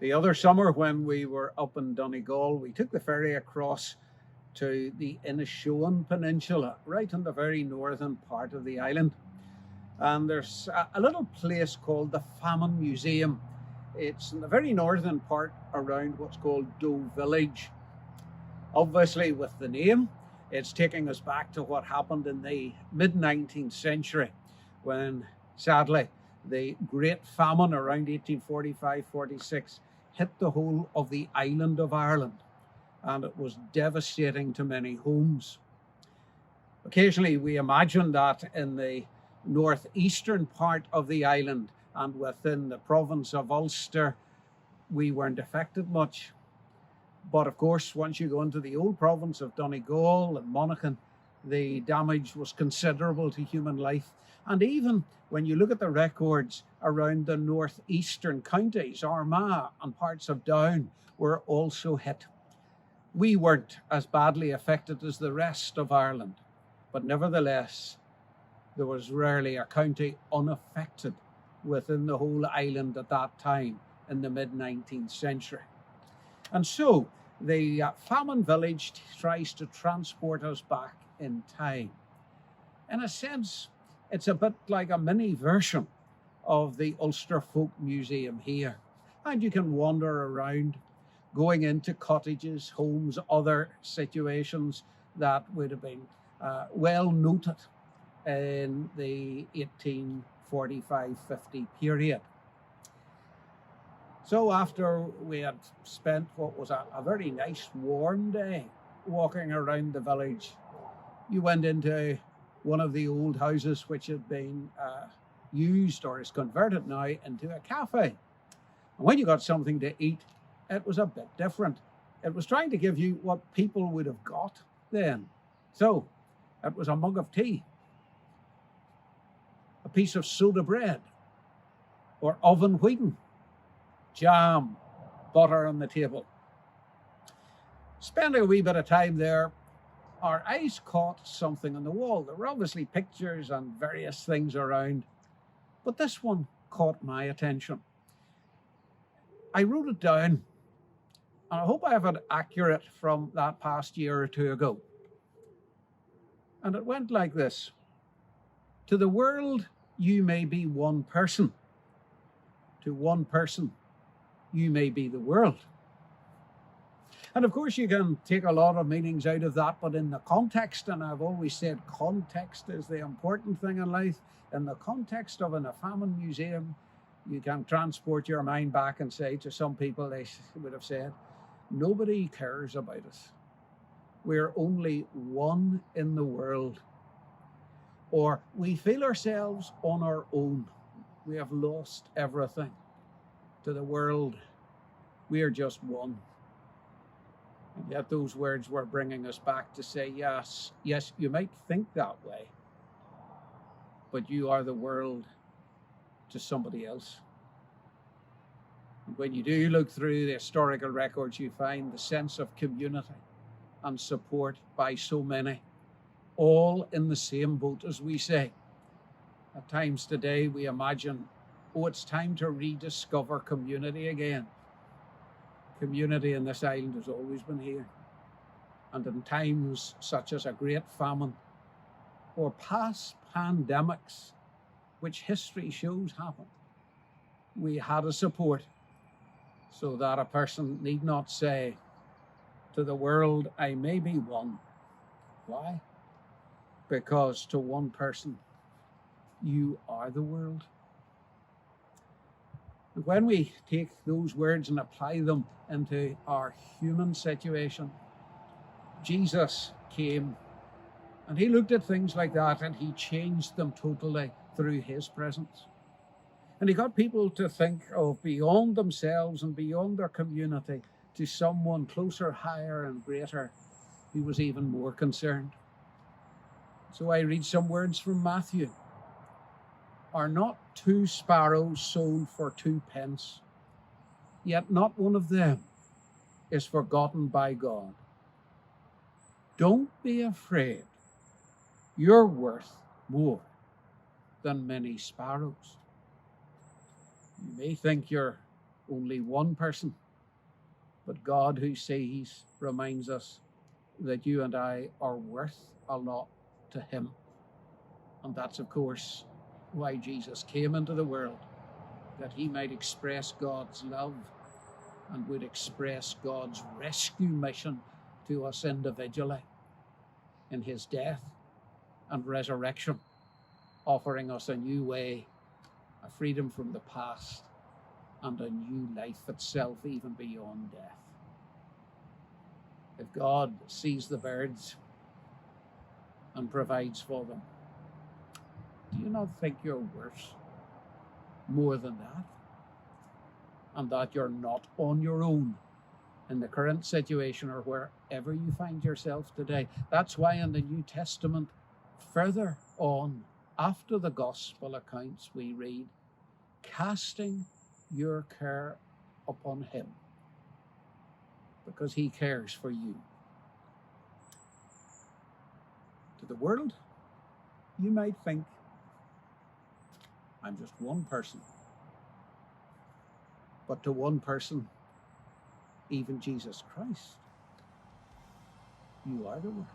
The other summer when we were up in Donegal, we took the ferry across to the Inishowen Peninsula, right in the very northern part of the island. And there's a little place called the Famine Museum. It's in the very northern part around what's called Doe Village. Obviously, with the name, it's taking us back to what happened in the mid-19th century when, sadly, the Great Famine around 1845-46 hit the whole of the island of Ireland, and it was devastating to many homes. Occasionally, we imagine that in the northeastern part of the island and within the province of Ulster, we weren't affected much. But of course, once you go into the old province of Donegal and Monaghan, the damage was considerable to human life. And even when you look at the records around the northeastern counties, Armagh and parts of Down were also hit. We weren't as badly affected as the rest of Ireland, but nevertheless, there was rarely a county unaffected within the whole island at that time in the mid-19th century. And so the famine village tries to transport us back in time. In a sense, it's a bit like a mini version of the Ulster Folk Museum here. And you can wander around, going into cottages, homes, other situations that would have been well noted in the 1845-50 period. So after we had spent what was a very nice warm day walking around the village, you went into one of the old houses which had been used or is converted now into a cafe. And when you got something to eat, it was a bit different. It was trying to give you what people would have got then. So it was a mug of tea, a piece of soda bread, or oven wheaten, jam, butter on the table. Spending a wee bit of time there, our eyes caught something on the wall. There were obviously pictures and various things around, but this one caught my attention. I wrote it down, and I hope I have it accurate from that past year or two ago. And it went like this: to the world, you may be one person. To one person, you may be the world. And of course, you can take a lot of meanings out of that, but in the context, and I've always said context is the important thing in life, in the context of a famine museum, you can transport your mind back and say to some people, they would have said, nobody cares about us. We're only one in the world. Or we feel ourselves on our own. We have lost everything. To the world, we are just one. And yet those words were bringing us back to say, yes, you might think that way, but you are the world to somebody else. And when you do look through the historical records, you find the sense of community and support by so many, all in the same boat, as we say. At times today, we imagine, it's time to rediscover community again. Community in this island has always been here. And in times such as a great famine or past pandemics, which history shows happened, we had a support so that a person need not say, to the world, I may be one. Why? Because to one person, you are the world. And when we take those words and apply them into our human situation, Jesus came and he looked at things like that and he changed them totally through his presence. And he got people to think of beyond themselves and beyond their community to someone closer, higher and greater who was even more concerned. So I read some words from Matthew. Are not 2 sparrows sold for 2 pence? Yet not one of them is forgotten by God. Don't be afraid. You're worth more than many sparrows. You may think you're only one person. But God, who sees, reminds us that you and I are worth a lot to him. And that's, of course, why Jesus came into the world, that he might express God's love and would express God's rescue mission to us individually in his death and resurrection, offering us a new way, a freedom from the past, and a new life itself, even beyond death. If God sees the birds and provides for them, do you not think you're worth more than that? And that you're not on your own in the current situation or wherever you find yourself today. That's why in the New Testament, further on, after the gospel accounts, we read, casting your care upon him, because he cares for you. To the world, you might think, I'm just one person. But to one person, even Jesus Christ, you are the world.